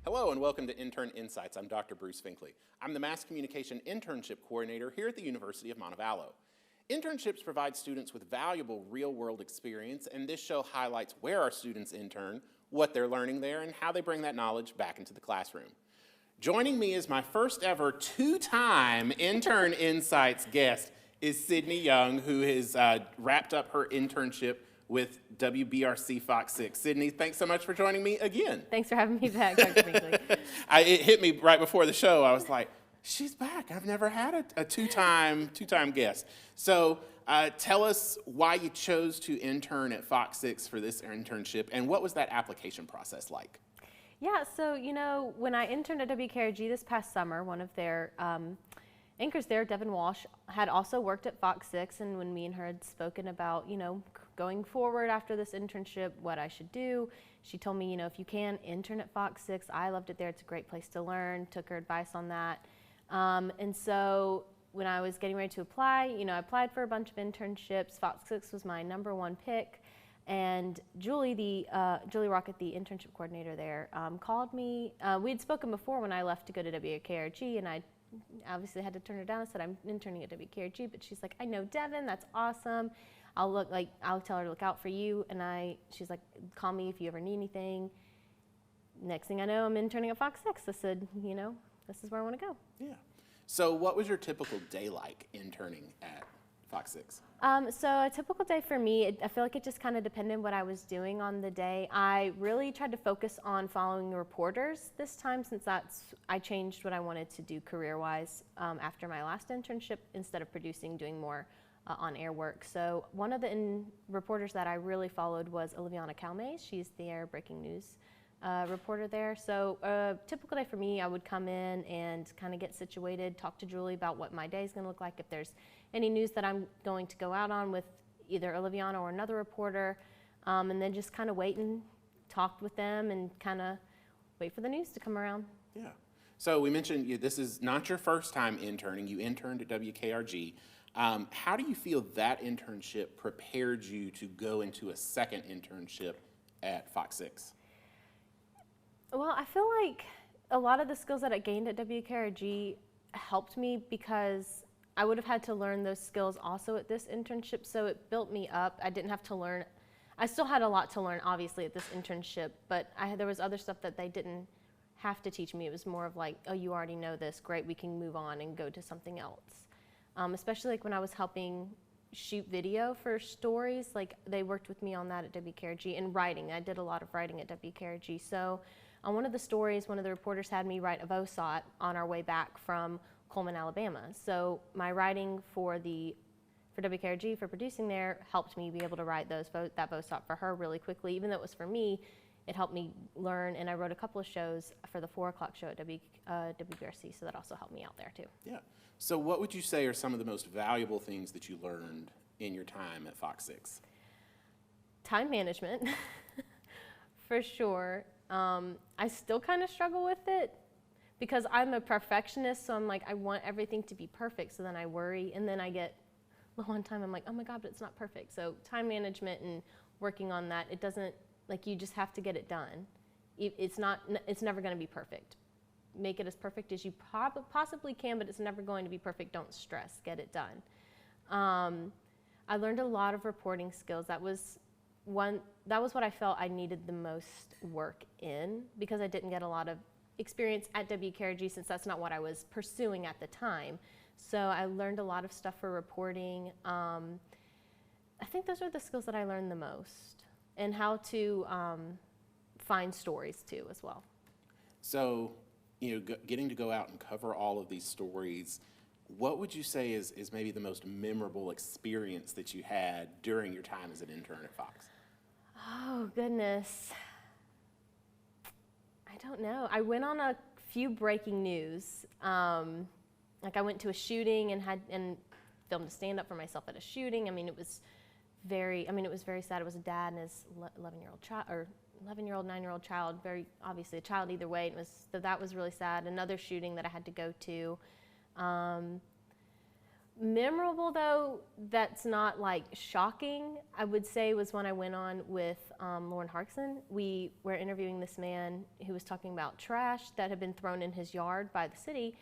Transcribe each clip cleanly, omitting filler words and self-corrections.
Hello and welcome to Intern Insights. I'm Dr. Bruce Finkley. I'm the Mass Communication Internship Coordinator here at the University of Montevallo. Internships provide students with valuable real-world experience, and this show highlights where our students intern, what they're learning there, and how they bring that knowledge back into the classroom. Joining me as my first ever two-time Intern Insights guest is Sydney Young, who has wrapped up her internship with WBRC FOX6. Sydney, thanks so much for joining me again. Thanks for having me back, Dr. Finkley. It hit me right before the show. I was like, she's back. I've never had a two-time guest. So tell us why you chose to intern at FOX6 for this internship, and what was that application process like? Yeah, so when I interned at WKRG this past summer, one of their anchors there, Devin Walsh, had also worked at FOX6, and when me and her had spoken about, going forward after this internship, what I should do, she told me, if you can, intern at FOX6. I loved it there. It's a great place to learn. Took her advice on that. And so when I was getting ready to apply, I applied for a bunch of internships. FOX6 was my #1 pick. And Julie Rocket, the internship coordinator there, called me. We had spoken before when I left to go to WKRG, and I obviously had to turn her down. I said, I'm interning at WKRG, but she's like, I know Devin, that's awesome. I'll tell her to look out for you. And she's like, call me if you ever need anything. Next thing I know, I'm interning at FOX6. I said, this is where I want to go. Yeah. So what was your typical day like interning at FOX6? So a typical day for me, I feel like it just kind of depended what I was doing on the day. I really tried to focus on following reporters this time, since I changed what I wanted to do career-wise after my last internship. Instead of producing, doing more on-air work. So one of the reporters that I really followed was Oliviana Calmes. She's the air breaking news reporter there. So a typical day for me, I would come in and kind of get situated, talk to Julie about what my day is going to look like, if there's any news that I'm going to go out on with either Oliviana or another reporter, and then just kind of wait and talk with them and kind of wait for the news to come around. Yeah. So we mentioned this is not your first time interning. You interned at WKRG. How do you feel that internship prepared you to go into a second internship at FOX6? Well, I feel like a lot of the skills that I gained at WKRG helped me, because I would have had to learn those skills also at this internship, so it built me up. I didn't have to learn. I still had a lot to learn, obviously, at this internship, but there was other stuff that they didn't have to teach me. It was more of like, oh, you already know this, great, we can move on and go to something else. Especially like when I was helping shoot video for stories, like they worked with me on that at WKRG, and writing. I did a lot of writing at WKRG. So on one of the stories, one of the reporters had me write a VOSOT on our way back from Coleman, Alabama. So my writing for WKRG, for producing there, helped me be able to write that VOSOT for her really quickly. Even though it was for me, it helped me learn, and I wrote a couple of shows for the 4 o'clock show at WBRC, so that also helped me out there too. Yeah. So what would you say are some of the most valuable things that you learned in your time at FOX6? Time management, for sure. I still kind of struggle with it, because I'm a perfectionist, so I'm like, I want everything to be perfect, so then I worry, and then I get low on time. I'm like, oh my God, but it's not perfect. So time management and working on that, it doesn't, like, you just have to get it done. It's never going to be perfect. Make it as perfect as you possibly can, but it's never going to be perfect. Don't stress, get it done. I learned a lot of reporting skills. That was what I felt I needed the most work in, because I didn't get a lot of experience at WKRG, since that's not what I was pursuing at the time. So I learned a lot of stuff for reporting. I think those are the skills that I learned the most, and how to find stories too as well. So, getting to go out and cover all of these stories, what would you say is maybe the most memorable experience that you had during your time as an intern at Fox? Oh, goodness. I don't know. I went on a few breaking news. Like I went to a shooting and filmed a stand-up for myself at a shooting. It was very sad. It was a dad and his 11-year-old child, or 11-year-old, 9-year-old child, very obviously a child either way. That was really sad. Another shooting that I had to go to. Memorable though, that's not like shocking, I would say, was when I went on with Lauren Harkson. We were interviewing this man who was talking about trash that had been thrown in his yard by the city.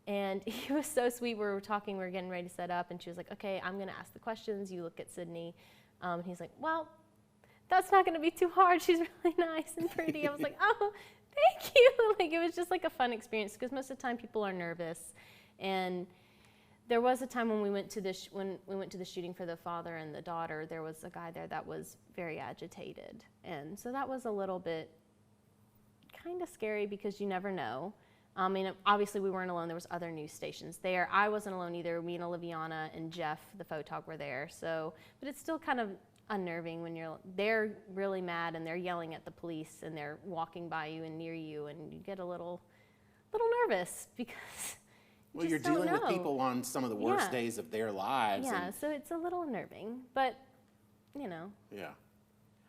And he was so sweet. We were talking, we were getting ready to set up, and she was like, okay, I'm gonna ask the questions, you look at Sydney. He's like, well, that's not gonna be too hard. She's really nice and pretty. I was like, oh, thank you. Like, it was just like a fun experience, because most of the time people are nervous. And there was a time when we went to the shooting for the father and the daughter, there was a guy there that was very agitated. And so that was a little bit kind of scary, because you never know. I mean, obviously we weren't alone. There was other news stations there. I wasn't alone either. Me and Oliviana and Jeff, the photog, were there. So, but it's still kind of unnerving when they're really mad and they're yelling at the police and they're walking by you and near you, and you get a little nervous, because well, you're dealing with people on some of the worst days of their lives. Yeah, so it's a little unnerving, but you know. Yeah,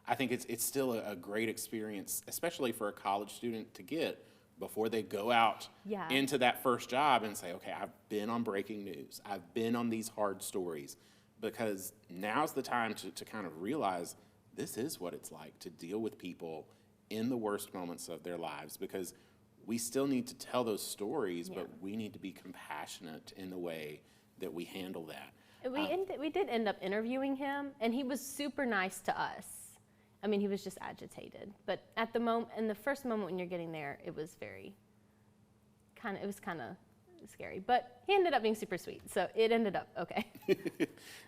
I think it's still a great experience, especially for a college student to get before they go out into that first job and say, okay, I've been on breaking news, I've been on these hard stories, because now's the time to kind of realize this is what it's like to deal with people in the worst moments of their lives, because we still need to tell those stories, but we need to be compassionate in the way that we handle that. We did end up interviewing him, and he was super nice to us. I mean, he was just agitated. But at the moment, in the first moment when you're getting there, it was kind of scary. But he ended up being super sweet, so it ended up okay.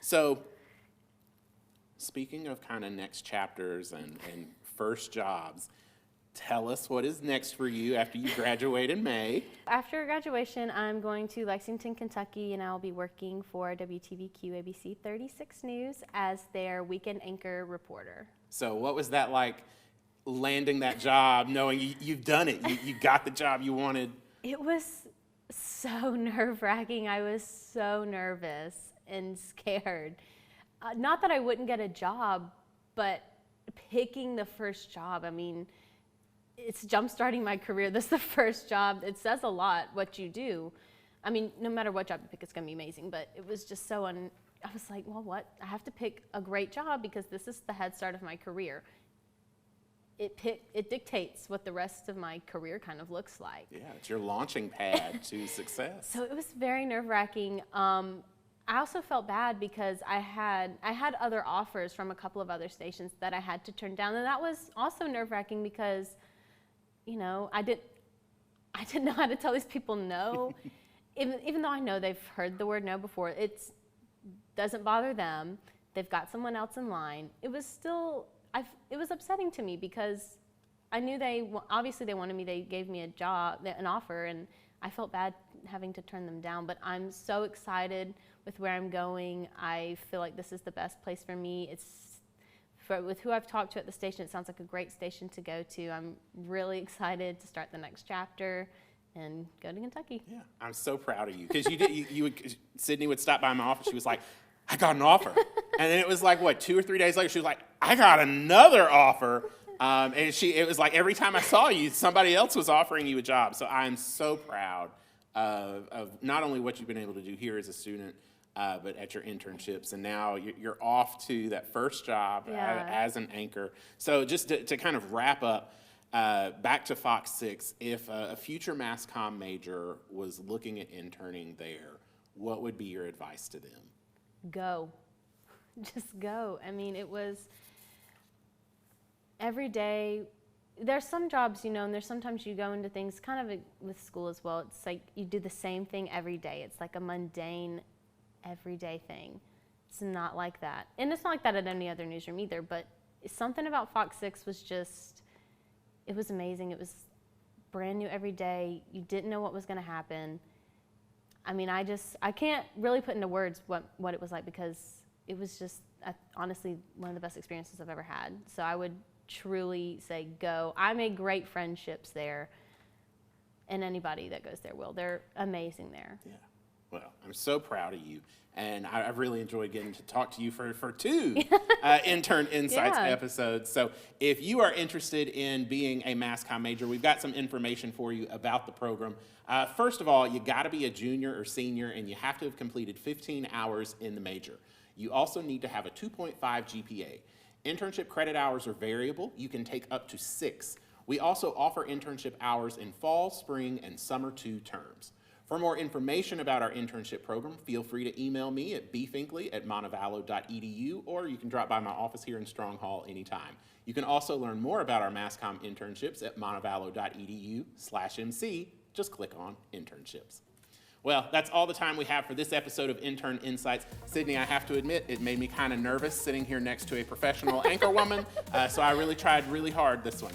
So, speaking of kind of next chapters and first jobs, tell us what is next for you after you graduate in May. After graduation, I'm going to Lexington, Kentucky, and I'll be working for WTVQ ABC 36 News as their weekend anchor reporter. So what was that like, landing that job, knowing you've done it, you got the job you wanted? It was so nerve-wracking. I was so nervous and scared. Not that I wouldn't get a job, but picking the first job, I mean, it's jump-starting my career. This is the first job. It says a lot what you do. I mean, no matter what job you pick, it's going to be amazing. But it was just so I was like, well, what? I have to pick a great job, because this is the head start of my career. It dictates what the rest of my career kind of looks like. Yeah, it's your launching pad to success. So it was very nerve-wracking. I also felt bad because I had other offers from a couple of other stations that I had to turn down, and that was also nerve-wracking because, you know, I didn't know how to tell these people no. Even though I know they've heard the word no before, it doesn't bother them. They've got someone else in line. It was still, it was upsetting to me, because I knew obviously they wanted me. They gave me a job, an offer, and I felt bad having to turn them down. But I'm so excited with where I'm going. I feel like this is the best place for me. With who I've talked to at the station, it sounds like a great station to go to. I'm really excited to start the next chapter and go to Kentucky. Yeah, I'm so proud of you, because Sydney would stop by my office. She was like, I got an offer. And then it was like, what, 2 or 3 days later, she was like, I got another offer. And it was like every time I saw you, somebody else was offering you a job. So I'm so proud of not only what you've been able to do here as a student, but at your internships, and now you're off to that first job as an anchor. So just to kind of wrap up, back to FOX6, if a future mass comm major was looking at interning there, what would be your advice to them? Go. Just go. I mean, it was every day. There's some jobs, you know, and there's sometimes you go into things kind of with school as well. It's like you do the same thing every day. It's like a mundane, everyday thing. It's not like that. And it's not like that at any other newsroom either, but something about FOX6 was just, it was amazing. It was brand new every day. You didn't know what was going to happen. I mean, I can't really put into words what it was like, because it was just honestly one of the best experiences I've ever had. So I would truly say go. I made great friendships there, and anybody that goes there will. They're amazing there. Yeah. Well, I'm so proud of you. And I've really enjoyed getting to talk to you for two Intern Insights Yeah. episodes. So if you are interested in being a mass comm major, we've got some information for you about the program. First of all, you gotta be a junior or senior, and you have to have completed 15 hours in the major. You also need to have a 2.5 GPA. Internship credit hours are variable. You can take up to 6. We also offer internship hours in fall, spring, and summer 2 terms. For more information about our internship program, feel free to email me at bfinkley@montevallo.edu, or you can drop by my office here in Strong Hall anytime. You can also learn more about our mass comm internships at montevallo.edu/MC. Just click on internships. Well, that's all the time we have for this episode of Intern Insights. Sydney, I have to admit, it made me kind of nervous sitting here next to a professional anchor woman, so I really tried really hard this one.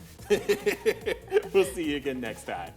We'll see you again next time.